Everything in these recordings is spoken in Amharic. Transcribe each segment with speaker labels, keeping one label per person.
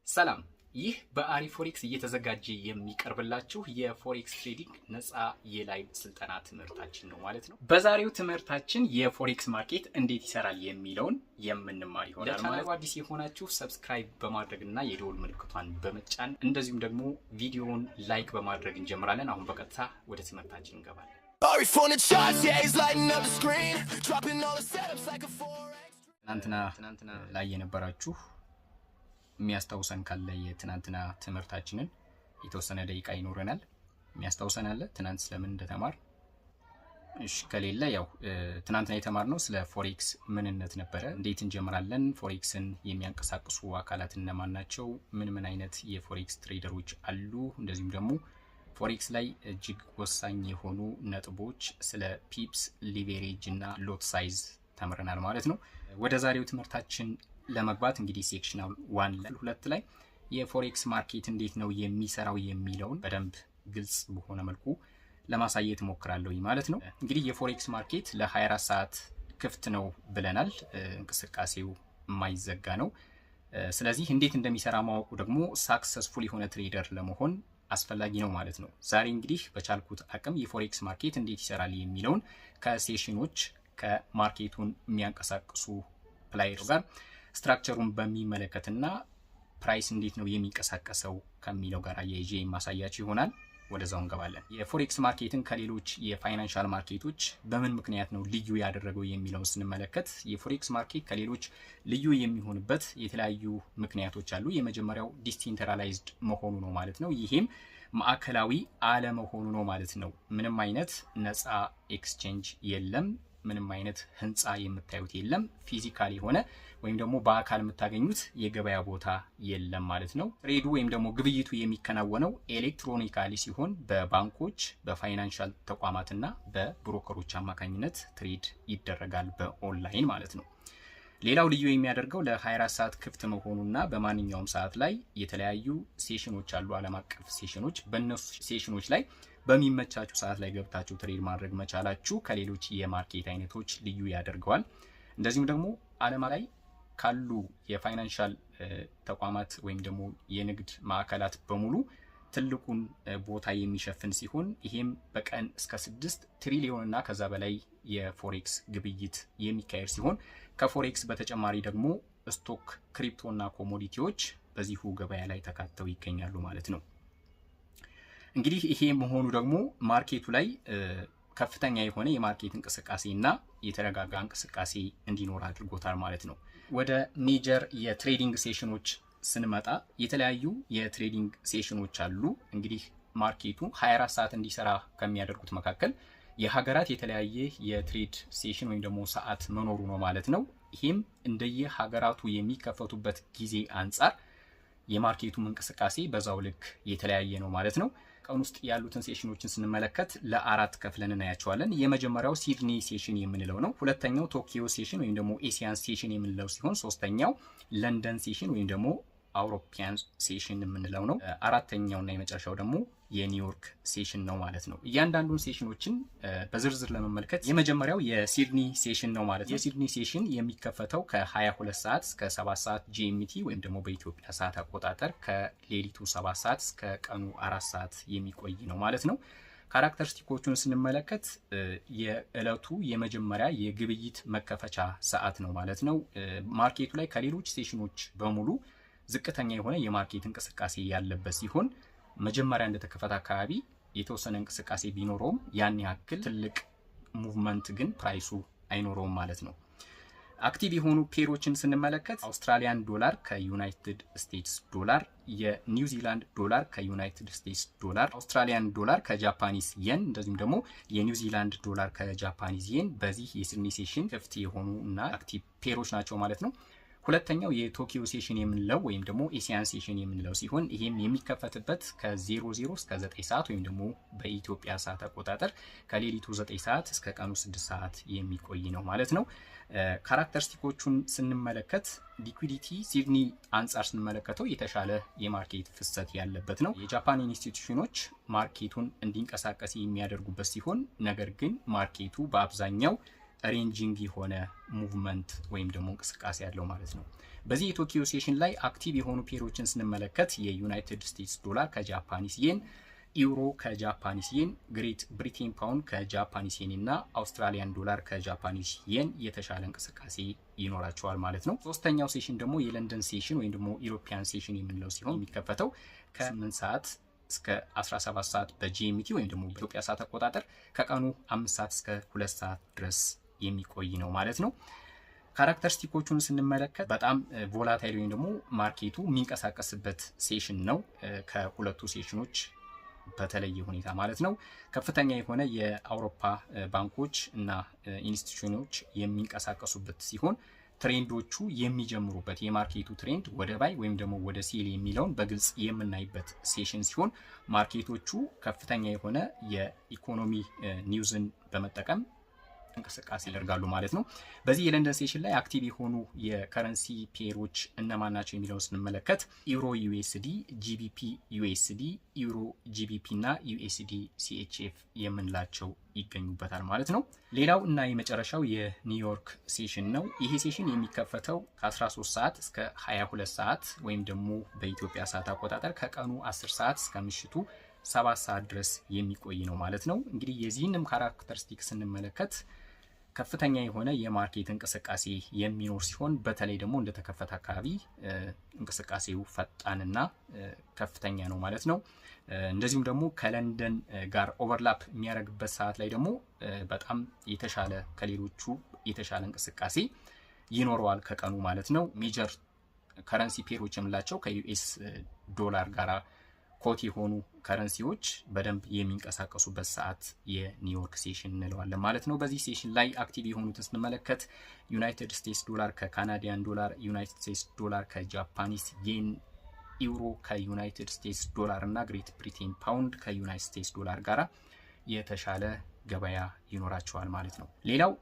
Speaker 1: ሰላም ይህ በአሪፍ ፎሬክስ እየተዘጋጀ የሚቀርብላችሁ የፎሬክስ ትሬዲንግ ነፃ የላይቭ ስልጠና ትምህርታችን ነው ማለት ነው። በዛሬው ትምህርታችን የፎሬክስ ማርኬት እንዴት ይሰራል የሚለውን የምንማር ይሆናል። ለቻናሉ አዲስ የሆናችሁ ሰብስክራይብ በማድረግና የደወል ምልክቷን በመጫን እንደዚሁም ደግሞ ቪዲዮውን ላይክ በማድረግ እንጀምራለን። አሁን በቀጥታ ወደ ትምህርታችን እንገባለን። ትናንትና ላይ የነበራችሁ የሚያስታውሰን ካለ የትናንትና ትምህርታችንን የተወሰነ ደቂቃ ይኖረናል። የሚያስታውሰን አለ ትናንት ስለምን እንደተማር? እሺ ከሌለ ያው ትናንትና የተማርነው ስለ ፎሬክስ ምንነት ነበረ። እንዴት እንጀምራለን? ፎሬክስን የሚያንቀሳቅሱ አካላት እነማን ናቸው? ምን አይነት የፎሬክስ ትሬደሮች አሉ? እንደዚሁም ደግሞ ፎሬክስ ላይ እጅግ ወሳኝ የሆኑ ነጥቦች ስለ ፒፕስ፣ ሊቨሬጅ እና ሎት ሳይዝ ተምረናል ማለት ነው። ወደ ዛሬው ትምህርታችን ለመግባት እንግዲህ ሴክሽናል 1 ላይ የፎሬክስ ማርኬት እንዴት ነው የሚሰራው የሚለውን በደንብ ግልጽ በሆነ መልኩ ለማሳየት ሞክራለሁ ማለት ነው። እንግዲህ የፎሬክስ ማርኬት ለ24 ሰዓት ክፍት ነው ብለናል። እንቅስቃሴው የማይዘጋ ነው። ስለዚህ እንዴት እንደሚሰራ ማወቁ ደግሞ ሳክሰስፉል የሆነ ትሬደር ለመሆን አስፈላጊ ነው ማለት ነው። ዛሬ እንግዲህ በቻልኩት አቅም የፎሬክስ ማርኬት እንዴት ይሰራል የሚለውን ከሴሽኖች ከማርኬቱን የሚያንቀሳቅሱ ፕላየሮች ጋር ስትራክቸሩን በሚመለከትና ፕራይስ እንዴት ነው የሚንቀሳቀሰው ከሚለው ጋር አያይዤ የማሳያችሁ ይሆናል። ወደዛው እንገባለን። የፎሬክስ ማርኬትን ከሌሎች የፋይናንሻል ማርኬቶች በምን ምክንያት ነው ልዩ ያደረገው የሚለውን ስንመለከት የፎሬክስ ማርኬት ከሌሎች ልዩ የሚሆንበት የተለያዩ ምክንያቶች አሉ። የመጀመሪያው ዲሴንትራላይዝድ መሆኑ ነው ማለት ነው። ይሄም ማዕከላዊ አለመሆኑ ነው ማለት ነው። ምንም አይነት ነፃ ኤክስቼንጅ የለም። ምንም አይነት ህንፃ የምታዩት የለም። ፊዚካል የሆነ ወይም ደግሞ በአካል የምታገኙት የገበያ ቦታ የለም ማለት ነው። ትሬዱ ወይም ደግሞ ግብይቱ የሚከናወነው ኤሌክትሮኒካሊ ሲሆን በባንኮች፣ በፋይናንሻል ተቋማትና በብሮከሮች አማካኝነት ትሬድ ይደረጋል በኦንላይን ማለት ነው። ሌላው ልዩ የሚያደርገው ለ24 ሰዓት ክፍት መሆኑና በማንኛውም ሰዓት ላይ የተለያዩ ሴሽኖች አሉ፣ ዓለም አቀፍ ሴሽኖች። በእነሱ ሴሽኖች ላይ በሚመቻችሁ ሰዓት ላይ ገብታችሁ ትሬድ ማድረግ መቻላችሁ ከሌሎች የማርኬት አይነቶች ልዩ ያደርገዋል። እንደዚሁም ደግሞ ዓለም ላይ ካሉ የፋይናንሻል ተቋማት ወይም ደግሞ የንግድ ማዕከላት በሙሉ ትልቁን ቦታ የሚሸፍን ሲሆን ይሄም በቀን እስከ 6 ትሪሊዮን እና ከዛ በላይ የፎሬክስ ግብይት የሚካሄድ ሲሆን ከፎሬክስ በተጨማሪ ደግሞ ስቶክ፣ ክሪፕቶ እና ኮሞዲቲዎች በዚሁ ገበያ ላይ ተካተው ይገኛሉ ማለት ነው። እንግዲህ ይሄ መሆኑ ደግሞ ማርኬቱ ላይ ከፍተኛ የሆነ የማርኬት እንቅስቃሴ እና የተረጋጋ እንቅስቃሴ እንዲኖር አድርጎታል ማለት ነው። ወደ ሜጀር የትሬዲንግ ሴሽኖች ስንመጣ የተለያዩ የትሬዲንግ ሴሽኖች አሉ። እንግዲህ ማርኬቱ 24 ሰዓት እንዲሰራ ከሚያደርጉት መካከል የሀገራት የተለያየ የትሬድ ሴሽን ወይም ደግሞ ሰዓት መኖሩ ነው ማለት ነው። ይሄም እንደየ ሀገራቱ የሚከፈቱበት ጊዜ አንጻር የማርኬቱም እንቅስቃሴ በዛው ልክ የተለያየ ነው ማለት ነው። ቀን ውስጥ ያሉትን ሴሽኖችን ስንመለከት ለአራት ከፍለን እናያቸዋለን። የመጀመሪያው ሲድኒ ሴሽን የምንለው ነው። ሁለተኛው ቶኪዮ ሴሽን ወይም ደግሞ ኤሲያን ሴሽን የምንለው ሲሆን ሶስተኛው ለንደን ሴሽን ወይም ደግሞ አውሮፒያን ሴሽን የምንለው ነው። አራተኛውና የመጨረሻው ደግሞ የኒውዮርክ ሴሽን ነው ማለት ነው። እያንዳንዱን ሴሽኖችን በዝርዝር ለመመልከት የመጀመሪያው የሲድኒ ሴሽን ነው ማለት ነው። የሲድኒ ሴሽን የሚከፈተው ከ22 ሰዓት እስከ 7 ሰዓት ጂኤምቲ ወይም ደግሞ በኢትዮጵያ ሰዓት አቆጣጠር ከሌሊቱ 7 ሰዓት እስከ ቀኑ 4 ሰዓት የሚቆይ ነው ማለት ነው። ካራክተሪስቲኮቹን ስንመለከት የዕለቱ የመጀመሪያ የግብይት መከፈቻ ሰዓት ነው ማለት ነው። ማርኬቱ ላይ ከሌሎች ሴሽኖች በሙሉ ዝቅተኛ የሆነ የማርኬት እንቅስቃሴ ያለበት ሲሆን መጀመሪያ እንደተከፈተ አካባቢ የተወሰነ እንቅስቃሴ ቢኖረውም ያን ያክል ትልቅ ሙቭመንት ግን ፕራይሱ አይኖረውም ማለት ነው። አክቲቭ የሆኑ ፔሮችን ስንመለከት አውስትራሊያን ዶላር ከዩናይትድ ስቴትስ ዶላር፣ የኒውዚላንድ ዶላር ከዩናይትድ ስቴትስ ዶላር፣ አውስትራሊያን ዶላር ከጃፓኒስ የን እንደዚሁም ደግሞ የኒውዚላንድ ዶላር ከጃፓኒስ የን በዚህ የሲድኒ ሴሽን ክፍት የሆኑ እና አክቲቭ ፔሮች ናቸው ማለት ነው። ሁለተኛው የቶኪዮ ሴሽን የምንለው ወይም ደግሞ ኤሲያን ሴሽን የምንለው ሲሆን ይሄም የሚከፈትበት ከ00 እስከ 9 ሰዓት ወይም ደግሞ በኢትዮጵያ ሰዓት አቆጣጠር ከሌሊቱ 9 ሰዓት እስከ ቀኑ 6 ሰዓት የሚቆይ ነው ማለት ነው። ካራክተሪስቲኮቹን ስንመለከት ሊኩዊዲቲ ሲድኒ አንጻር ስንመለከተው የተሻለ የማርኬት ፍሰት ያለበት ነው። የጃፓን ኢንስቲትዩሽኖች ማርኬቱን እንዲንቀሳቀስ የሚያደርጉበት ሲሆን ነገር ግን ማርኬቱ በአብዛኛው ሬንጂንግ የሆነ ሙቭመንት ወይም ደግሞ እንቅስቃሴ ያለው ማለት ነው። በዚህ የቶኪዮ ሴሽን ላይ አክቲቭ የሆኑ ፔሮችን ስንመለከት የዩናይትድ ስቴትስ ዶላር ከጃፓኒስ የን፣ ዩሮ ከጃፓኒስ የን፣ ግሬት ብሪቴን ፓውንድ ከጃፓኒስ የን እና አውስትራሊያን ዶላር ከጃፓኒስ የን የተሻለ እንቅስቃሴ ይኖራቸዋል ማለት ነው። ሶስተኛው ሴሽን ደግሞ የለንደን ሴሽን ወይም ደግሞ ኢሮፒያን ሴሽን የምንለው ሲሆን የሚከፈተው ከ8 ሰዓት እስከ 17 ሰዓት በጂኤምቲ ወይም ደግሞ በኢትዮጵያ ሰዓት አቆጣጠር ከቀኑ 5 ሰዓት እስከ 2 ሰዓት ድረስ የሚቆይ ነው ማለት ነው። ካራክተሪስቲኮቹን ስንመለከት በጣም ቮላታይል ወይም ደግሞ ማርኬቱ የሚንቀሳቀስበት ሴሽን ነው። ከሁለቱ ሴሽኖች በተለየ ሁኔታ ማለት ነው። ከፍተኛ የሆነ የአውሮፓ ባንኮች እና ኢንስቲትዩሽኖች የሚንቀሳቀሱበት ሲሆን ትሬንዶቹ የሚጀምሩበት የማርኬቱ ትሬንድ ወደ ባይ ወይም ደግሞ ወደ ሴል የሚለውን በግልጽ የምናይበት ሴሽን ሲሆን ማርኬቶቹ ከፍተኛ የሆነ የኢኮኖሚ ኒውዝን በመጠቀም እንቅስቃሴ ያደርጋሉ ማለት ነው። በዚህ የለንደን ሴሽን ላይ አክቲቭ የሆኑ የከረንሲ ፔሮች እነማን ናቸው የሚለውን ስንመለከት ዩሮ ዩኤስዲ፣ ጂቢፒ ዩኤስዲ፣ ዩሮ ጂቢፒ እና ዩኤስዲ ሲኤችኤፍ የምንላቸው ይገኙበታል ማለት ነው። ሌላው እና የመጨረሻው የኒውዮርክ ሴሽን ነው። ይሄ ሴሽን የሚከፈተው ከ13 ሰዓት እስከ 22 ሰዓት ወይም ደግሞ በኢትዮጵያ ሰዓት አቆጣጠር ከቀኑ 10 ሰዓት እስከ ምሽቱ 7 ሰዓት ድረስ የሚቆይ ነው ማለት ነው። እንግዲህ የዚህንም ካራክተሪስቲክ ስንመለከት ከፍተኛ የሆነ የማርኬት እንቅስቃሴ የሚኖር ሲሆን በተለይ ደግሞ እንደተከፈተ አካባቢ እንቅስቃሴው ፈጣንና ከፍተኛ ነው ማለት ነው። እንደዚሁም ደግሞ ከለንደን ጋር ኦቨርላፕ የሚያደርግበት ሰዓት ላይ ደግሞ በጣም የተሻለ ከሌሎቹ የተሻለ እንቅስቃሴ ይኖረዋል ከቀኑ ማለት ነው። ሜጀር ከረንሲ ፔሮች የምላቸው ከዩኤስ ዶላር ጋራ ኮት የሆኑ ከረንሲዎች በደንብ የሚንቀሳቀሱበት ሰዓት የኒውዮርክ ሴሽን እንለዋለን ማለት ነው። በዚህ ሴሽን ላይ አክቲቭ የሆኑትን ስንመለከት ዩናይትድ ስቴትስ ዶላር ከካናዲያን ዶላር፣ ዩናይትድ ስቴትስ ዶላር ከጃፓኒስ የን፣ ዩሮ ከዩናይትድ ስቴትስ ዶላር እና ግሬት ብሪቴን ፓውንድ ከዩናይትድ ስቴትስ ዶላር ጋራ የተሻለ ገበያ ይኖራቸዋል ማለት ነው። ሌላው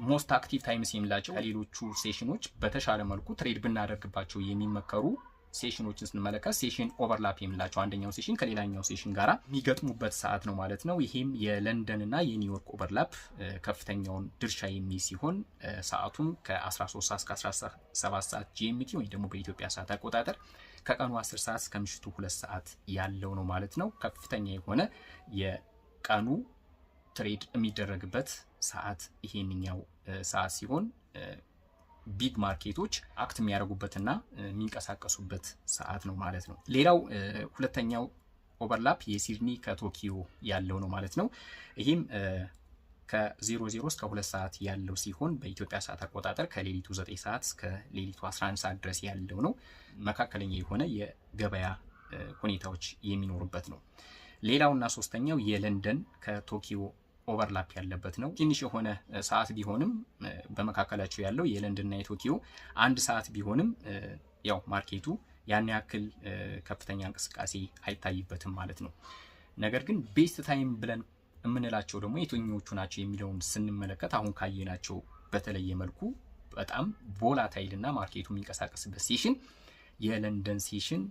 Speaker 1: ሞስት አክቲቭ ታይምስ የሚላቸው ከሌሎቹ ሴሽኖች በተሻለ መልኩ ትሬድ ብናደርግባቸው የሚመከሩ ሴሽኖችን ስንመለከት ሴሽን ኦቨርላፕ የምላቸው አንደኛው ሴሽን ከሌላኛው ሴሽን ጋራ የሚገጥሙበት ሰዓት ነው ማለት ነው። ይሄም የለንደን እና የኒውዮርክ ኦቨርላፕ ከፍተኛውን ድርሻ የሚይዝ ሲሆን ሰዓቱም ከ13 ሰዓት እስከ 17 ሰዓት ጂኤምቲ ወይም ደግሞ በኢትዮጵያ ሰዓት አቆጣጠር ከቀኑ 10 ሰዓት እስከ ምሽቱ 2 ሰዓት ያለው ነው ማለት ነው። ከፍተኛ የሆነ የቀኑ ትሬድ የሚደረግበት ሰዓት ይሄንኛው ሰዓት ሲሆን ቢግ ማርኬቶች አክት የሚያደርጉበትና የሚንቀሳቀሱበት ሰዓት ነው ማለት ነው። ሌላው ሁለተኛው ኦቨርላፕ የሲድኒ ከቶኪዮ ያለው ነው ማለት ነው። ይህም ከ00 እስከ 2 ሰዓት ያለው ሲሆን በኢትዮጵያ ሰዓት አቆጣጠር ከሌሊቱ 9 ሰዓት እስከ ሌሊቱ 11 ሰዓት ድረስ ያለው ነው። መካከለኛ የሆነ የገበያ ሁኔታዎች የሚኖሩበት ነው። ሌላውና ሶስተኛው የለንደን ከቶኪዮ ኦቨርላፕ ያለበት ነው። ትንሽ የሆነ ሰዓት ቢሆንም በመካከላቸው ያለው የለንደንና የቶኪዮ አንድ ሰዓት ቢሆንም ያው ማርኬቱ ያን ያክል ከፍተኛ እንቅስቃሴ አይታይበትም ማለት ነው። ነገር ግን ቤስት ታይም ብለን የምንላቸው ደግሞ የትኞቹ ናቸው የሚለውን ስንመለከት አሁን ካየናቸው በተለየ መልኩ በጣም ቮላታይል እና ማርኬቱ የሚንቀሳቀስበት ሴሽን የለንደን ሴሽን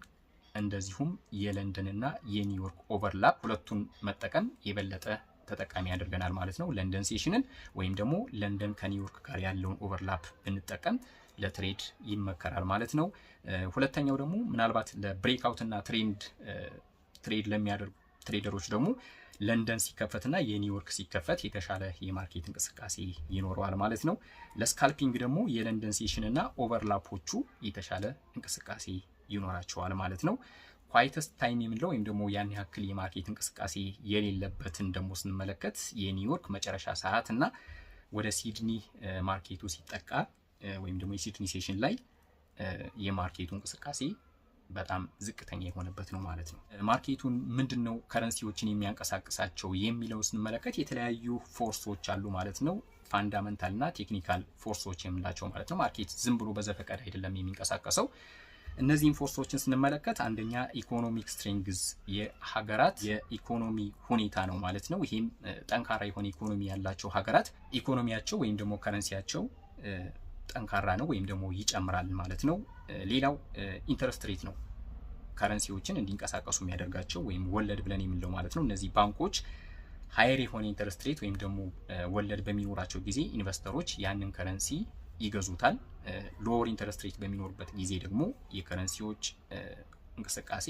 Speaker 1: እንደዚሁም የለንደንና የኒውዮርክ ኦቨርላፕ ሁለቱን መጠቀም የበለጠ ተጠቃሚ ያደርገናል ማለት ነው። ለንደን ሴሽንን ወይም ደግሞ ለንደን ከኒውዮርክ ጋር ያለውን ኦቨርላፕ ብንጠቀም ለትሬድ ይመከራል ማለት ነው። ሁለተኛው ደግሞ ምናልባት ለብሬክአውት እና ትሬድ ለሚያደርጉ ትሬደሮች ደግሞ ለንደን ሲከፈትና የኒውዮርክ ሲከፈት የተሻለ የማርኬት እንቅስቃሴ ይኖረዋል ማለት ነው። ለስካልፒንግ ደግሞ የለንደን ሴሽን እና ኦቨርላፖቹ የተሻለ እንቅስቃሴ ይኖራቸዋል ማለት ነው። ኳይተስት ታይም የምንለው ወይም ደግሞ ያን ያክል የማርኬት እንቅስቃሴ የሌለበትን ደግሞ ስንመለከት የኒውዮርክ መጨረሻ ሰዓት እና ወደ ሲድኒ ማርኬቱ ሲጠቃ ወይም ደግሞ የሲድኒ ሴሽን ላይ የማርኬቱ እንቅስቃሴ በጣም ዝቅተኛ የሆነበት ነው ማለት ነው። ማርኬቱን ምንድነው ከረንሲዎችን የሚያንቀሳቅሳቸው የሚለው ስንመለከት የተለያዩ ፎርሶች አሉ ማለት ነው። ፋንዳመንታል እና ቴክኒካል ፎርሶች የምንላቸው ማለት ነው። ማርኬት ዝም ብሎ በዘፈቀደ አይደለም የሚንቀሳቀሰው። እነዚህን ፎርሶችን ስንመለከት አንደኛ ኢኮኖሚክ ስትሬንግዝ የሀገራት የኢኮኖሚ ሁኔታ ነው ማለት ነው። ይሄም ጠንካራ የሆነ ኢኮኖሚ ያላቸው ሀገራት ኢኮኖሚያቸው ወይም ደግሞ ከረንሲያቸው ጠንካራ ነው ወይም ደግሞ ይጨምራል ማለት ነው። ሌላው ኢንተረስት ሬት ነው ከረንሲዎችን እንዲንቀሳቀሱ የሚያደርጋቸው ወይም ወለድ ብለን የምንለው ማለት ነው። እነዚህ ባንኮች ሃየር የሆነ ኢንተረስት ሬት ወይም ደግሞ ወለድ በሚኖራቸው ጊዜ ኢንቨስተሮች ያንን ከረንሲ ይገዙታል። ሎወር ኢንተረስት ሬት በሚኖርበት ጊዜ ደግሞ የከረንሲዎች እንቅስቃሴ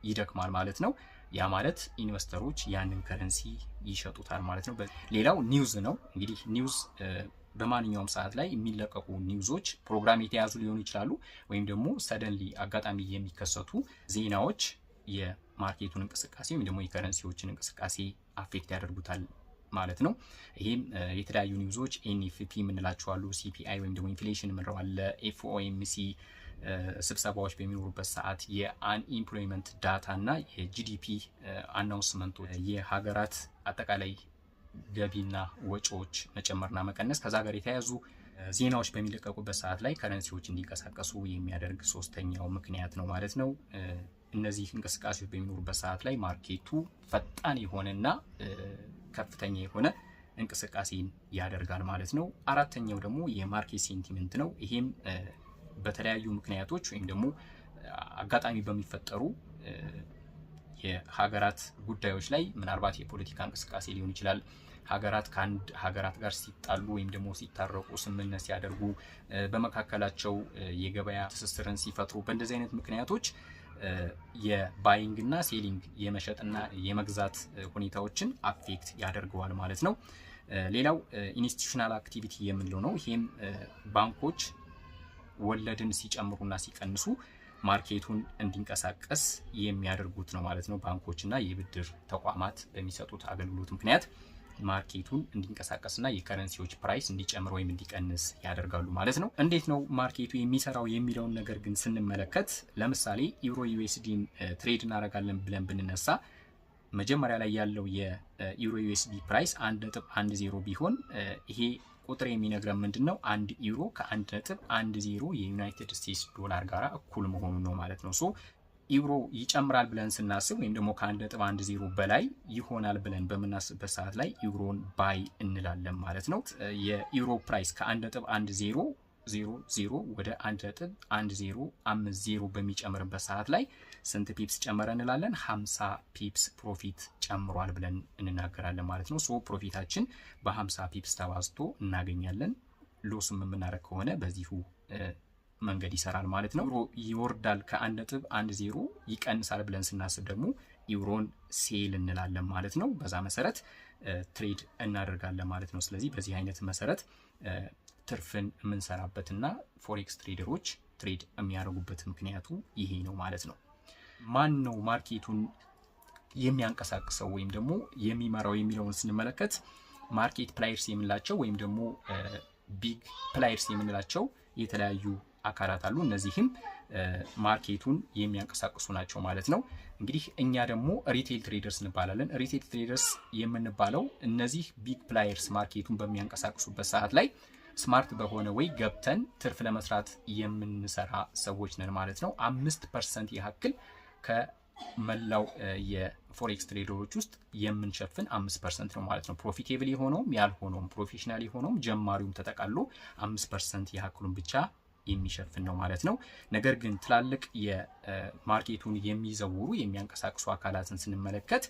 Speaker 1: ይደክማል ማለት ነው። ያ ማለት ኢንቨስተሮች ያንን ከረንሲ ይሸጡታል ማለት ነው። ሌላው ኒውዝ ነው። እንግዲህ ኒውዝ በማንኛውም ሰዓት ላይ የሚለቀቁ ኒውዞች ፕሮግራም የተያዙ ሊሆኑ ይችላሉ፣ ወይም ደግሞ ሰደንሊ አጋጣሚ የሚከሰቱ ዜናዎች የማርኬቱን እንቅስቃሴ ወይም ደግሞ የከረንሲዎችን እንቅስቃሴ አፌክት ያደርጉታል ማለት ነው። ይህም የተለያዩ ኒውዞች ኤንኤፍፒ የምንላቸው አሉ፣ ሲፒአይ ወይም ደግሞ ኢንፍሌሽን የምንለው አለ፣ ኤፍኦኤምሲ ስብሰባዎች በሚኖሩበት ሰዓት የአንኢምፕሎይመንት ዳታ እና የጂዲፒ አናውንስመንቶች የሀገራት አጠቃላይ ገቢና ወጪዎች መጨመርና መቀነስ ከዛ ጋር የተያያዙ ዜናዎች በሚለቀቁበት ሰዓት ላይ ከረንሲዎች እንዲንቀሳቀሱ የሚያደርግ ሶስተኛው ምክንያት ነው ማለት ነው። እነዚህ እንቅስቃሴዎች በሚኖሩበት ሰዓት ላይ ማርኬቱ ፈጣን የሆነና ከፍተኛ የሆነ እንቅስቃሴን ያደርጋል ማለት ነው። አራተኛው ደግሞ የማርኬት ሴንቲመንት ነው። ይሄም በተለያዩ ምክንያቶች ወይም ደግሞ አጋጣሚ በሚፈጠሩ የሀገራት ጉዳዮች ላይ ምናልባት የፖለቲካ እንቅስቃሴ ሊሆን ይችላል። ሀገራት ከአንድ ሀገራት ጋር ሲጣሉ ወይም ደግሞ ሲታረቁ ስምምነት ሲያደርጉ በመካከላቸው የገበያ ትስስርን ሲፈጥሩ በእንደዚህ አይነት ምክንያቶች የባይንግ እና ሴሊንግ የመሸጥና የመግዛት ሁኔታዎችን አፌክት ያደርገዋል ማለት ነው። ሌላው ኢንስቲቱሽናል አክቲቪቲ የምንለው ነው። ይሄም ባንኮች ወለድን ሲጨምሩና ሲቀንሱ ማርኬቱን እንዲንቀሳቀስ የሚያደርጉት ነው ማለት ነው። ባንኮችና የብድር ተቋማት በሚሰጡት አገልግሎት ምክንያት ማርኬቱን እንዲንቀሳቀስና የከረንሲዎች ፕራይስ እንዲጨምር ወይም እንዲቀንስ ያደርጋሉ ማለት ነው። እንዴት ነው ማርኬቱ የሚሰራው የሚለውን ነገር ግን ስንመለከት ለምሳሌ ዩሮ ዩኤስዲን ትሬድ እናደርጋለን ብለን ብንነሳ መጀመሪያ ላይ ያለው የዩሮ ዩኤስዲ ፕራይስ 1.10 ቢሆን ይሄ ቁጥር የሚነግረን ምንድነው? 1 ዩሮ ከ1.10 የዩናይትድ ስቴትስ ዶላር ጋር እኩል መሆኑ ነው ማለት ነው። ሶ ዩሮ ይጨምራል ብለን ስናስብ ወይም ደግሞ ከ1.10 በላይ ይሆናል ብለን በምናስብበት ሰዓት ላይ ዩሮን ባይ እንላለን ማለት ነው። የዩሮ ፕራይስ ከ1.1000 ወደ 1.1050 በሚጨምርበት ሰዓት ላይ ስንት ፒፕስ ጨመረ እንላለን? 50 ፒፕስ ፕሮፊት ጨምሯል ብለን እንናገራለን ማለት ነው። ሶ ፕሮፊታችን በ50 ፒፕስ ተባዝቶ እናገኛለን። ሎስም የምናደርግ ከሆነ በዚሁ መንገድ ይሰራል ማለት ነው። ዩሮ ይወርዳል ከ1.10 ይቀንሳል ብለን ስናስብ ደግሞ ዩሮን ሴል እንላለን ማለት ነው። በዛ መሰረት ትሬድ እናደርጋለን ማለት ነው። ስለዚህ በዚህ አይነት መሰረት ትርፍን የምንሰራበትና ፎሬክስ ትሬደሮች ትሬድ የሚያደርጉበት ምክንያቱ ይሄ ነው ማለት ነው። ማን ነው ማርኬቱን የሚያንቀሳቅሰው ወይም ደግሞ የሚመራው የሚለውን ስንመለከት ማርኬት ፕላየርስ የምንላቸው ወይም ደግሞ ቢግ ፕላየርስ የምንላቸው የተለያዩ አካላት አሉ። እነዚህም ማርኬቱን የሚያንቀሳቅሱ ናቸው ማለት ነው። እንግዲህ እኛ ደግሞ ሪቴል ትሬደርስ እንባላለን። ሪቴል ትሬደርስ የምንባለው እነዚህ ቢግ ፕላየርስ ማርኬቱን በሚያንቀሳቅሱበት ሰዓት ላይ ስማርት በሆነ ወይ ገብተን ትርፍ ለመስራት የምንሰራ ሰዎች ነን ማለት ነው። 5% ያክል ከመላው የፎሬክስ ትሬደሮች ውስጥ የምንሸፍን 5% ነው ማለት ነው። ፕሮፊቴብል የሆነውም ያልሆነውም ፕሮፌሽናል የሆነውም ጀማሪውም ተጠቃሎ 5% ያክሉን ብቻ የሚሸፍን ነው ማለት ነው። ነገር ግን ትላልቅ የማርኬቱን የሚዘውሩ የሚያንቀሳቅሱ አካላትን ስንመለከት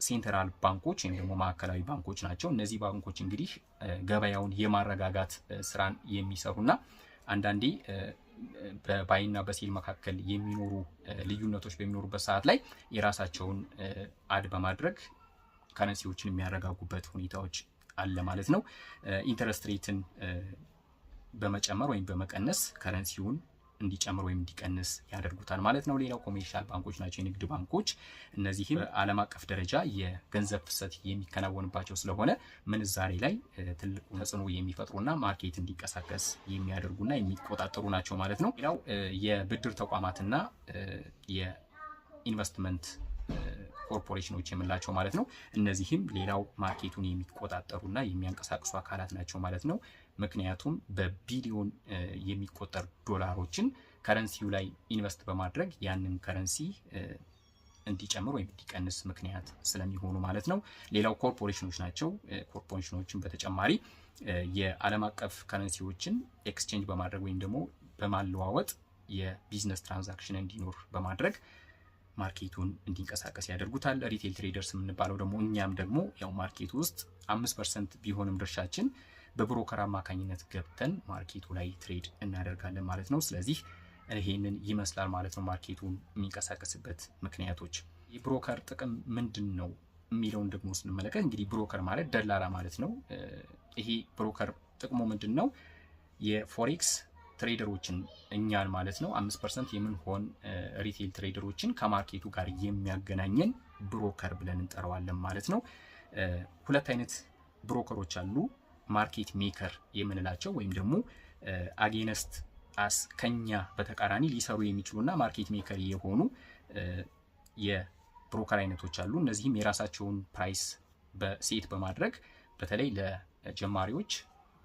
Speaker 1: ሴንትራል ባንኮች ወይም ደግሞ ማዕከላዊ ባንኮች ናቸው። እነዚህ ባንኮች እንግዲህ ገበያውን የማረጋጋት ስራን የሚሰሩና አንዳንዴ በባይና በሴል መካከል የሚኖሩ ልዩነቶች በሚኖሩበት ሰዓት ላይ የራሳቸውን አድ በማድረግ ከረንሲዎችን የሚያረጋጉበት ሁኔታዎች አለ ማለት ነው። ኢንተረስት ሬትን በመጨመር ወይም በመቀነስ ከረንሲውን እንዲጨምር ወይም እንዲቀንስ ያደርጉታል ማለት ነው። ሌላው ኮሜርሻል ባንኮች ናቸው፣ የንግድ ባንኮች። እነዚህም በዓለም አቀፍ ደረጃ የገንዘብ ፍሰት የሚከናወንባቸው ስለሆነ ምንዛሬ ላይ ትልቅ ተጽዕኖ የሚፈጥሩና ማርኬት እንዲንቀሳቀስ የሚያደርጉና የሚቆጣጠሩ ናቸው ማለት ነው። ሌላው የብድር ተቋማትና የኢንቨስትመንት ኮርፖሬሽኖች የምንላቸው ማለት ነው። እነዚህም ሌላው ማርኬቱን የሚቆጣጠሩና የሚያንቀሳቅሱ አካላት ናቸው ማለት ነው። ምክንያቱም በቢሊዮን የሚቆጠር ዶላሮችን ከረንሲው ላይ ኢንቨስት በማድረግ ያንን ከረንሲ እንዲጨምር ወይም እንዲቀንስ ምክንያት ስለሚሆኑ ማለት ነው። ሌላው ኮርፖሬሽኖች ናቸው። ኮርፖሬሽኖችን በተጨማሪ የዓለም አቀፍ ከረንሲዎችን ኤክስቼንጅ በማድረግ ወይም ደግሞ በማለዋወጥ የቢዝነስ ትራንዛክሽን እንዲኖር በማድረግ ማርኬቱን እንዲንቀሳቀስ ያደርጉታል። ሪቴል ትሬደርስ የምንባለው ደግሞ እኛም ደግሞ ያው ማርኬቱ ውስጥ 5% ቢሆንም ድርሻችን በብሮከር አማካኝነት ገብተን ማርኬቱ ላይ ትሬድ እናደርጋለን ማለት ነው። ስለዚህ ይሄንን ይመስላል ማለት ነው ማርኬቱን የሚንቀሳቀስበት ምክንያቶች። የብሮከር ጥቅም ምንድን ነው የሚለውን ደግሞ ስንመለከት እንግዲህ ብሮከር ማለት ደላላ ማለት ነው። ይሄ ብሮከር ጥቅሙ ምንድን ነው? የፎሬክስ ትሬደሮችን እኛን ማለት ነው 5% የምንሆን ሪቴል ትሬደሮችን ከማርኬቱ ጋር የሚያገናኘን ብሮከር ብለን እንጠራዋለን ማለት ነው። ሁለት አይነት ብሮከሮች አሉ። ማርኬት ሜከር የምንላቸው ወይም ደግሞ አጌነስት አስ ከኛ በተቃራኒ ሊሰሩ የሚችሉና ማርኬት ሜከር የሆኑ የብሮከር አይነቶች አሉ። እነዚህም የራሳቸውን ፕራይስ በሴት በማድረግ በተለይ ለጀማሪዎች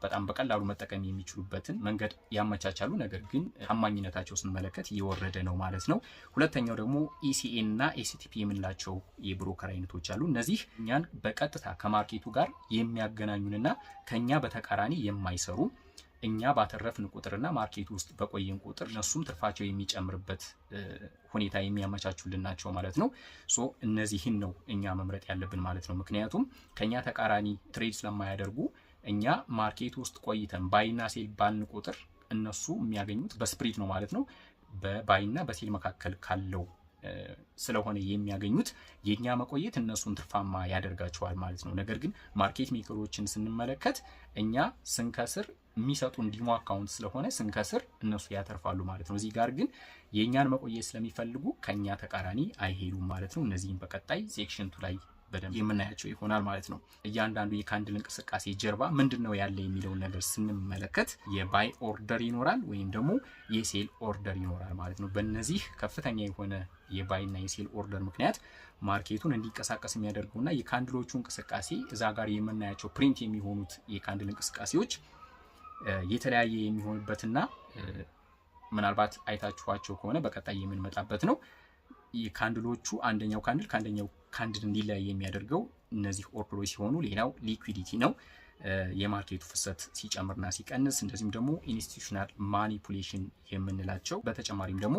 Speaker 1: በጣም በቀላሉ መጠቀም የሚችሉበትን መንገድ ያመቻቻሉ። ነገር ግን ታማኝነታቸው ስንመለከት እየወረደ ነው ማለት ነው። ሁለተኛው ደግሞ ኢሲኤን እና ኤስቲፒ የምንላቸው የብሮከር አይነቶች አሉ። እነዚህ እኛን በቀጥታ ከማርኬቱ ጋር የሚያገናኙንና ከኛ በተቃራኒ የማይሰሩ እኛ ባተረፍን ቁጥርና ማርኬቱ ውስጥ በቆየን ቁጥር እነሱም ትርፋቸው የሚጨምርበት ሁኔታ የሚያመቻቹልን ናቸው ማለት ነው። ሶ እነዚህን ነው እኛ መምረጥ ያለብን ማለት ነው። ምክንያቱም ከኛ ተቃራኒ ትሬድ ስለማያደርጉ እኛ ማርኬት ውስጥ ቆይተን ባይና ሴል ባልን ቁጥር እነሱ የሚያገኙት በስፕሪት ነው ማለት ነው። በባይና በሴል መካከል ካለው ስለሆነ የሚያገኙት የኛ መቆየት እነሱን ትርፋማ ያደርጋቸዋል ማለት ነው። ነገር ግን ማርኬት ሜከሮችን ስንመለከት እኛ ስንከስር የሚሰጡን ዲሞ አካውንት ስለሆነ ስንከስር እነሱ ያተርፋሉ ማለት ነው። እዚህ ጋር ግን የኛን መቆየት ስለሚፈልጉ ከኛ ተቃራኒ አይሄዱም ማለት ነው። እነዚህን በቀጣይ ሴክሽን 2 ላይ በደንብ የምናያቸው ይሆናል ማለት ነው። እያንዳንዱ የካንድል እንቅስቃሴ ጀርባ ምንድነው ያለ የሚለውን ነገር ስንመለከት የባይ ኦርደር ይኖራል ወይም ደግሞ የሴል ኦርደር ይኖራል ማለት ነው። በእነዚህ ከፍተኛ የሆነ የባይና የሴል ኦርደር ምክንያት ማርኬቱን እንዲንቀሳቀስ የሚያደርጉና የካንድሎቹ እንቅስቃሴ እዛ ጋር የምናያቸው ፕሪንት የሚሆኑት የካንድል እንቅስቃሴዎች የተለያየ የሚሆንበትና ምናልባት አይታችኋቸው ከሆነ በቀጣይ የምንመጣበት ነው። የካንድሎቹ አንደኛው ካንድል ከአንደኛው ካንድል እንዲለያይ የሚያደርገው እነዚህ ኦርደሮች ሲሆኑ ሌላው ሊኩዊዲቲ ነው። የማርኬቱ ፍሰት ሲጨምርና ሲቀንስ፣ እንደዚሁም ደግሞ ኢንስቲትዩሽናል ማኒፑሌሽን የምንላቸው፣ በተጨማሪም ደግሞ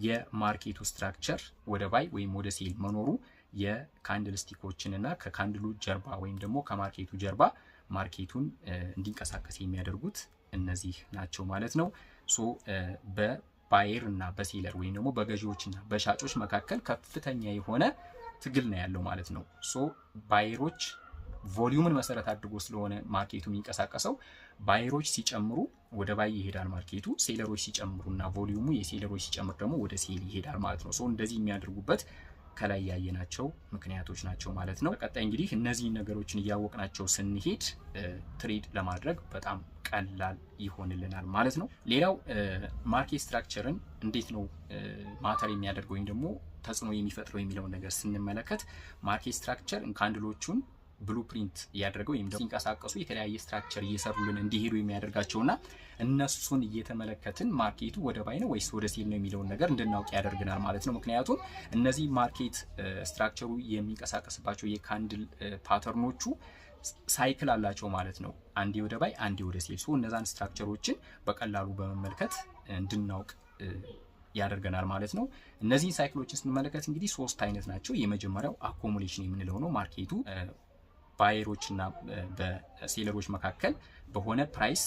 Speaker 1: የማርኬቱ ስትራክቸር ወደ ባይ ወይም ወደ ሴል መኖሩ የካንድል ስቲኮችንና ከካንድሉ ጀርባ ወይም ደግሞ ከማርኬቱ ጀርባ ማርኬቱን እንዲንቀሳቀስ የሚያደርጉት እነዚህ ናቸው ማለት ነው። ሶ በባየር እና በሴለር ወይም ደግሞ በገዢዎችና በሻጮች መካከል ከፍተኛ የሆነ ትግል ነው ያለው ማለት ነው። ሶ ባየሮች ቮሊዩምን መሰረት አድርጎ ስለሆነ ማርኬቱ የሚንቀሳቀሰው ባየሮች ሲጨምሩ ወደ ባይ ይሄዳል ማርኬቱ፣ ሴለሮች ሲጨምሩና ቮሊዩሙ የሴለሮች ሲጨምር ደግሞ ወደ ሴል ይሄዳል ማለት ነው። ሶ እንደዚህ የሚያደርጉበት ከላይ ያየናቸው ምክንያቶች ናቸው ማለት ነው። በቀጣይ እንግዲህ እነዚህ ነገሮችን እያወቅናቸው ስንሄድ ትሬድ ለማድረግ በጣም ቀላል ይሆንልናል ማለት ነው። ሌላው ማርኬት ስትራክቸርን እንዴት ነው ማተር የሚያደርገው ወይም ደግሞ ተጽዕኖ የሚፈጥረው የሚለውን ነገር ስንመለከት ማርኬት ስትራክቸር ካንድሎቹን ብሉፕሪንት እያደረገው ወይም ደግሞ ሲንቀሳቀሱ የተለያየ ስትራክቸር እየሰሩልን እንዲሄዱ የሚያደርጋቸውና እነሱን እየተመለከትን ማርኬቱ ወደ ባይ ነው ወይስ ወደ ሴል ነው የሚለውን ነገር እንድናውቅ ያደርገናል ማለት ነው። ምክንያቱም እነዚህ ማርኬት ስትራክቸሩ የሚንቀሳቀስባቸው የካንድል ፓተርኖቹ ሳይክል አላቸው ማለት ነው። አንዴ ወደ ባይ አንዴ ወደ ሴል። ሶ እነዛን ስትራክቸሮችን በቀላሉ በመመልከት እንድናውቅ ያደርገናል ማለት ነው። እነዚህን ሳይክሎችን ስንመለከት እንግዲህ 3 አይነት ናቸው። የመጀመሪያው አኮሙሌሽን የምንለው ነው። ማርኬቱ ባየሮች እና በሴለሮች መካከል በሆነ ፕራይስ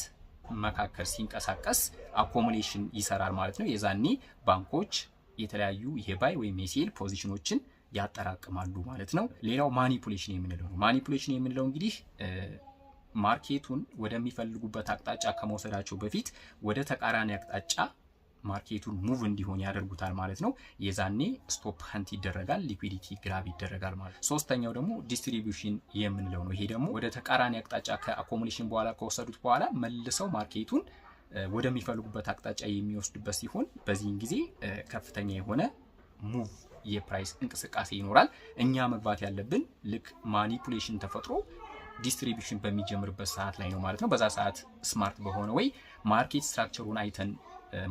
Speaker 1: መካከል ሲንቀሳቀስ አኮሙሌሽን ይሰራል ማለት ነው። የዛኔ ባንኮች የተለያዩ የባይ ወይም የሴል ፖዚሽኖችን ያጠራቅማሉ ማለት ነው። ሌላው ማኒፑሌሽን የምንለው ነው። ማኒፑሌሽን የምንለው እንግዲህ ማርኬቱን ወደሚፈልጉበት አቅጣጫ ከመውሰዳቸው በፊት ወደ ተቃራኒ አቅጣጫ ማርኬቱን ሙቭ እንዲሆን ያደርጉታል ማለት ነው። የዛኔ ስቶፕ ሀንት ይደረጋል፣ ሊኩዊዲቲ ግራብ ይደረጋል ማለት ነው። ሶስተኛው ደግሞ ዲስትሪቢዩሽን የምንለው ነው። ይሄ ደግሞ ወደ ተቃራኒ አቅጣጫ ከአኮሙሌሽን በኋላ ከወሰዱት በኋላ መልሰው ማርኬቱን ወደሚፈልጉበት አቅጣጫ የሚወስዱበት ሲሆን በዚህን ጊዜ ከፍተኛ የሆነ ሙቭ የፕራይስ እንቅስቃሴ ይኖራል። እኛ መግባት ያለብን ልክ ማኒፑሌሽን ተፈጥሮ ዲስትሪቢዩሽን በሚጀምርበት ሰዓት ላይ ነው ማለት ነው። በዛ ሰዓት ስማርት በሆነ ወይ ማርኬት ስትራክቸሩን አይተን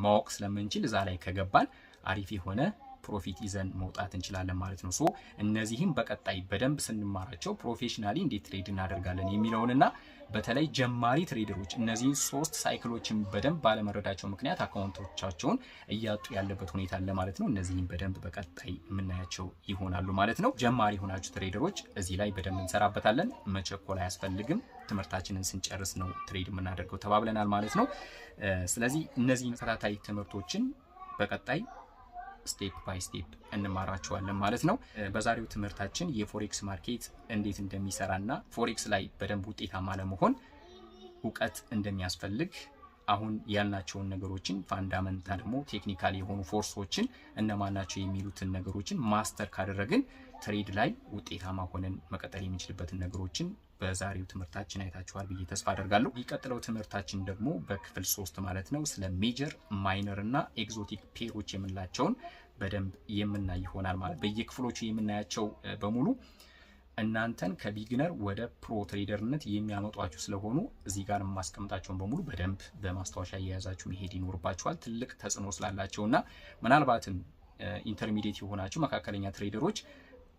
Speaker 1: ማወቅ ስለምንችል እዛ ላይ ከገባን አሪፍ የሆነ ፕሮፊት ይዘን መውጣት እንችላለን ማለት ነው። ሶ እነዚህም በቀጣይ በደንብ ስንማራቸው ፕሮፌሽናሊ እንዴት ትሬድ እናደርጋለን የሚለውንና በተለይ ጀማሪ ትሬደሮች እነዚህ 3 ሳይክሎችን በደንብ ባለመረዳቸው ምክንያት አካውንቶቻቸውን እያጡ ያለበት ሁኔታ አለ ማለት ነው። እነዚህን በደንብ በቀጣይ የምናያቸው ይሆናሉ ማለት ነው። ጀማሪ የሆናችሁ ትሬደሮች እዚህ ላይ በደንብ እንሰራበታለን። መቸኮል አያስፈልግም። ትምህርታችንን ስንጨርስ ነው ትሬድ የምናደርገው ተባብለናል ማለት ነው። ስለዚህ እነዚህ ተከታታይ ትምህርቶችን በቀጣይ ስቴፕ ባይ ስቴፕ እንማራቸዋለን ማለት ነው። በዛሬው ትምህርታችን የፎሬክስ ማርኬት እንዴት እንደሚሰራና ፎሬክስ ላይ በደንብ ውጤታማ ለመሆን እውቀት እንደሚያስፈልግ አሁን ያልናቸውን ነገሮችን ፋንዳመንታል ደግሞ ቴክኒካል የሆኑ ፎርሶችን እነማን ናቸው የሚሉትን ነገሮችን ማስተር ካደረግን ትሬድ ላይ ውጤታማ ሆነን መቀጠል የምንችልበትን ነገሮችን በዛሬው ትምህርታችን አይታችኋል ብዬ ተስፋ አደርጋለሁ። የሚቀጥለው ትምህርታችን ደግሞ በክፍል 3 ማለት ነው ስለ ሜጀር ማይነር እና ኤግዞቲክ ፔሮች የምንላቸውን በደንብ የምናይ ይሆናል ማለት በየክፍሎቹ የምናያቸው በሙሉ እናንተን ከቢግነር ወደ ፕሮ ትሬደርነት የሚያመጧችሁ ስለሆኑ እዚህ ጋር የማስቀምጣቸውን በሙሉ በደንብ በማስታወሻ እየያዛችሁ መሄድ ይኖርባችኋል። ትልቅ ተጽዕኖ ስላላቸውና ምናልባትም ኢንተርሚዲየት የሆናችሁ መካከለኛ ትሬደሮች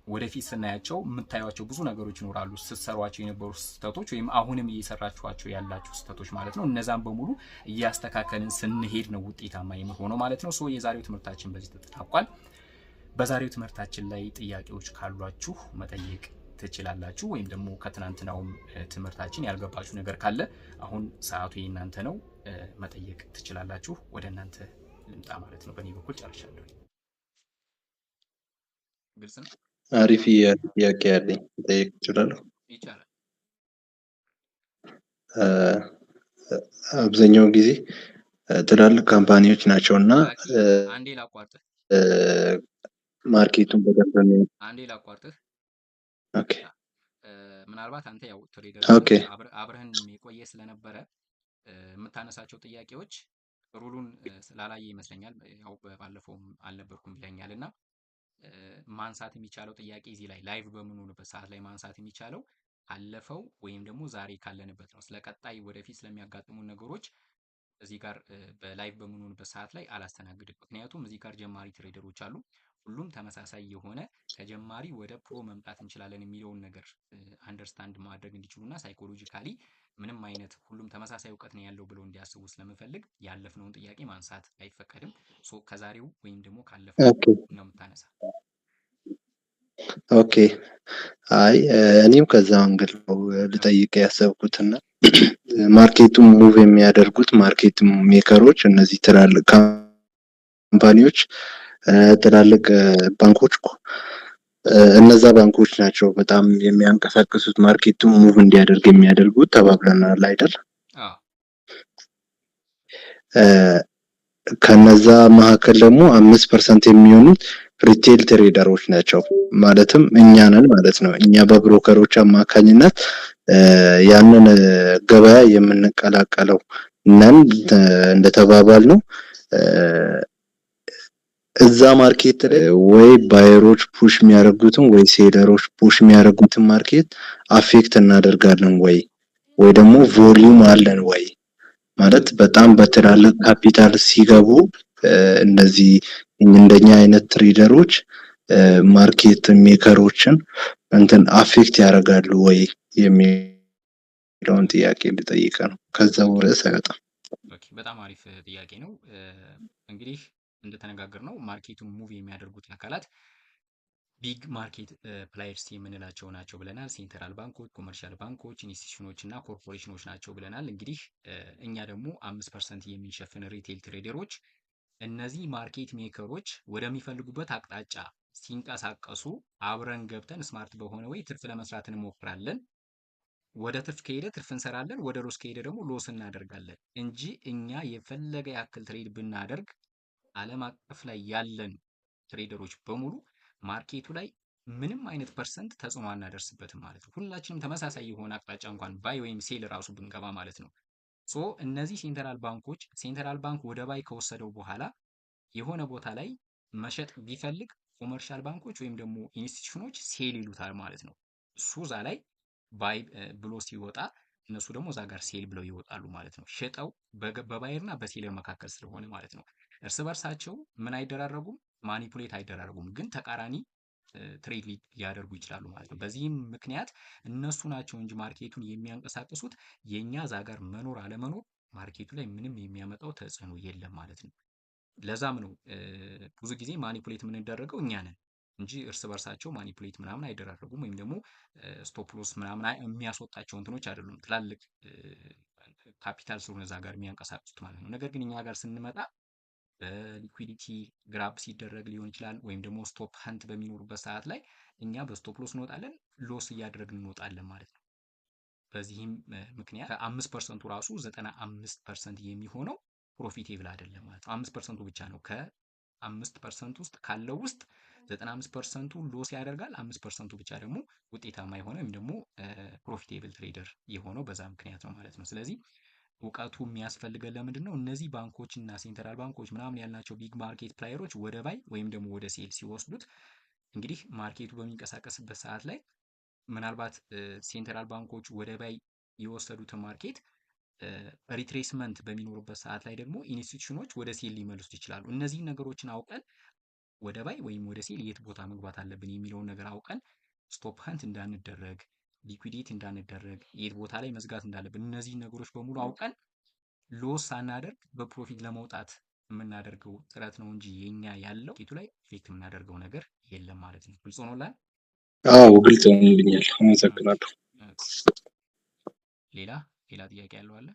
Speaker 1: ወደፊት ስናያቸው የምታዩቸው ብዙ ነገሮች ይኖራሉ። ስትሰሯቸው የነበሩ ስህተቶች ወይም አሁንም እየሰራችኋቸው ያላችሁ ስህተቶች ማለት ነው። እነዛን በሙሉ እያስተካከልን ስንሄድ ነው ውጤታማ የምንሆነው ማለት ነው። ሶ የዛሬው ትምህርታችን በዚህ ተጠናቋል። በዛሬው ትምህርታችን ላይ ጥያቄዎች ካሏችሁ መጠየቅ ትችላላችሁ። ወይም ደግሞ ከትናንትናውም ትምህርታችን ያልገባችሁ ነገር ካለ አሁን ሰዓቱ የእናንተ ነው፣ መጠየቅ ትችላላችሁ። ወደ እናንተ ልምጣ ማለት ነው። በእኔ በኩል ጨርሻለሁ። ግልጽ ነው።
Speaker 2: አሪፍ ጥያቄ ያለኝ ጠይቅ እችላለሁ?
Speaker 1: ይቻላል።
Speaker 2: አብዛኛው ጊዜ ትላልቅ ካምፓኒዎች ናቸውና
Speaker 1: አንዴ ላቋርጥህ።
Speaker 2: ማርኬቱን በደንብ ነው።
Speaker 1: አንዴ ላቋርጥህ።
Speaker 2: ኦኬ።
Speaker 1: ምናልባት አንተ ያው ትሬደር አብረህን የቆየ ስለነበረ የምታነሳቸው ጥያቄዎች ሩሉን ስላላየ ይመስለኛል። ያው ባለፈውም አልነበርኩም ብለኛልና ማንሳት የሚቻለው ጥያቄ እዚህ ላይ ላይቭ በምንሆንበት ሰዓት ላይ ማንሳት የሚቻለው ካለፈው ወይም ደግሞ ዛሬ ካለንበት ነው። ስለቀጣይ ወደፊት ስለሚያጋጥሙ ነገሮች እዚህ ጋር በላይቭ በምንሆንበት ሰዓት ላይ አላስተናግድም። ምክንያቱም እዚህ ጋር ጀማሪ ትሬደሮች አሉ። ሁሉም ተመሳሳይ የሆነ ከጀማሪ ወደ ፕሮ መምጣት እንችላለን የሚለውን ነገር አንደርስታንድ ማድረግ እንዲችሉና ሳይኮሎጂካሊ ምንም አይነት ሁሉም ተመሳሳይ እውቀት ነው ያለው ብለው እንዲያስቡ ስለምፈልግ ያለፍነውን ጥያቄ ማንሳት አይፈቀድም። ሶ ከዛሬው ወይም ደግሞ ካለፈው ነው የምታነሳ።
Speaker 2: ኦኬ። አይ እኔም ከዛ መንገድ ነው ልጠይቅ ያሰብኩትና ማርኬቱን ሙቭ የሚያደርጉት ማርኬት ሜከሮች እነዚህ ትላልቅ ካምፓኒዎች፣ ትላልቅ ባንኮች እነዛ ባንኮች ናቸው በጣም የሚያንቀሳቅሱት ማርኬቱን ሙቭ እንዲያደርግ የሚያደርጉት ተባብለናል አይደል? ከነዛ መካከል ደግሞ 5% የሚሆኑት ሪቴል ትሬደሮች ናቸው። ማለትም እኛ ነን ማለት ነው። እኛ በብሮከሮች አማካኝነት ያንን ገበያ የምንቀላቀለው ነን እንደተባባል ነው። እዛ ማርኬት ላይ ወይ ባየሮች ፑሽ የሚያደርጉትን ወይ ሴለሮች ፑሽ የሚያደርጉትን ማርኬት አፌክት እናደርጋለን ወይ ደግሞ ቮሊዩም አለን ወይ ማለት በጣም በትላልቅ ካፒታል ሲገቡ እነዚህ እንደኛ አይነት ትሬደሮች ማርኬት ሜከሮችን እንትን አፌክት ያደርጋሉ ወይ የሚለውን ጥያቄ ልጠይቅ ነው። ከዛው ርዕስ አይወጣም።
Speaker 1: ኦኬ፣ በጣም አሪፍ ጥያቄ ነው። እንግዲህ እንደተነጋገርነው ማርኬቱን ሙቭ የሚያደርጉት አካላት ቢግ ማርኬት ፕላየርስ የምንላቸው ናቸው ብለናል። ሴንትራል ባንኮች፣ ኮመርሻል ባንኮች፣ ኢንስቲትዩሽኖች እና ኮርፖሬሽኖች ናቸው ብለናል። እንግዲህ እኛ ደግሞ 5% የሚሸፍን ሪቴል ትሬደሮች እነዚህ ማርኬት ሜከሮች ወደሚፈልጉበት አቅጣጫ ሲንቀሳቀሱ አብረን ገብተን ስማርት በሆነ ወይ ትርፍ ለመስራት እንሞክራለን። ወደ ትርፍ ከሄደ ትርፍ እንሰራለን፣ ወደ ሎስ ከሄደ ደግሞ ሎስ እናደርጋለን እንጂ እኛ የፈለገ ያክል ትሬድ ብናደርግ ዓለም አቀፍ ላይ ያለን ትሬደሮች በሙሉ ማርኬቱ ላይ ምንም አይነት ፐርሰንት ተጽዕኖ አናደርስበትም ማለት ነው። ሁላችንም ተመሳሳይ የሆነ አቅጣጫ እንኳን ባይ ወይም ሴል ራሱ ብንገባ ማለት ነው። ሶ እነዚህ ሴንትራል ባንኮች ሴንትራል ባንክ ወደ ባይ ከወሰደው በኋላ የሆነ ቦታ ላይ መሸጥ ቢፈልግ ኮመርሻል ባንኮች ወይም ደግሞ ኢንስቲትዩሽኖች ሴል ይሉታል ማለት ነው። እሱ እዛ ላይ ባይ ብሎ ሲወጣ እነሱ ደግሞ እዛ ጋር ሴል ብለው ይወጣሉ ማለት ነው። ሸጠው በባየርና በሴለር መካከል ስለሆነ ማለት ነው። እርስ በርሳቸው ምን አይደራረጉም፣ ማኒፑሌት አይደራረጉም፣ ግን ተቃራኒ ትሬድ ሊያደርጉ ይችላሉ ማለት ነው። በዚህም ምክንያት እነሱ ናቸው እንጂ ማርኬቱን የሚያንቀሳቅሱት የእኛ እዛ ጋር መኖር አለመኖር ማርኬቱ ላይ ምንም የሚያመጣው ተጽዕኖ የለም ማለት ነው። ለዛም ነው ብዙ ጊዜ ማኒፑሌት የምንደረገው እኛ ነን እንጂ እርስ በርሳቸው ማኒፑሌት ምናምን አይደራረጉም። ወይም ደግሞ ስቶፕ ሎስ ምናምን የሚያስወጣቸው እንትኖች አይደሉም፣ ትላልቅ ካፒታል ስለሆነ እዛ ጋር የሚያንቀሳቅሱት ማለት ነው። ነገር ግን እኛ ጋር ስንመጣ በሊኩዊዲቲ ግራብ ሲደረግ ሊሆን ይችላል፣ ወይም ደግሞ ስቶፕ ሀንት በሚኖሩበት ሰዓት ላይ እኛ በስቶፕ ሎስ እንወጣለን፣ ሎስ እያደረግን እንወጣለን ማለት ነው። በዚህም ምክንያት ከ5% ራሱ 95% የሚሆነው ፕሮፊቴብል አይደለም ማለት ነው። 5% ብቻ ነው ከ5% ውስጥ ካለው ውስጥ 95%ቱ ሎስ ያደርጋል። 5%ቱ ብቻ ደግሞ ውጤታማ የሆነ ወይም ደግሞ ፕሮፊቴብል ትሬደር የሆነው በዛ ምክንያት ነው ማለት ነው። ስለዚህ እውቀቱ የሚያስፈልገን ለምንድን ነው? እነዚህ ባንኮች እና ሴንትራል ባንኮች ምናምን ያልናቸው ቢግ ማርኬት ፕላየሮች ወደ ባይ ወይም ደግሞ ወደ ሴል ሲወስዱት እንግዲህ ማርኬቱ በሚንቀሳቀስበት ሰዓት ላይ ምናልባት ሴንትራል ባንኮች ወደ ባይ የወሰዱትን ማርኬት ሪትሬስመንት በሚኖሩበት ሰዓት ላይ ደግሞ ኢንስቲትዩሽኖች ወደ ሴል ሊመልሱት ይችላሉ። እነዚህ ነገሮችን አውቀን ወደ ባይ ወይም ወደ ሴል የት ቦታ መግባት አለብን የሚለውን ነገር አውቀን ስቶፕ ሀንት እንዳንደረግ፣ ሊኩዊዴት እንዳንደረግ፣ የት ቦታ ላይ መዝጋት እንዳለብን እነዚህ ነገሮች በሙሉ አውቀን ሎስ ሳናደርግ በፕሮፊት ለመውጣት የምናደርገው ጥረት ነው እንጂ የኛ ያለው ኬቱ ላይ ኢፌክት የምናደርገው ነገር የለም ማለት ነው። ግልጽ ሆኖላል?
Speaker 2: አዎ ግልጽ ሆኖልኛል። አመሰግናለሁ።
Speaker 1: ሌላ ጥያቄ ያለው አለ?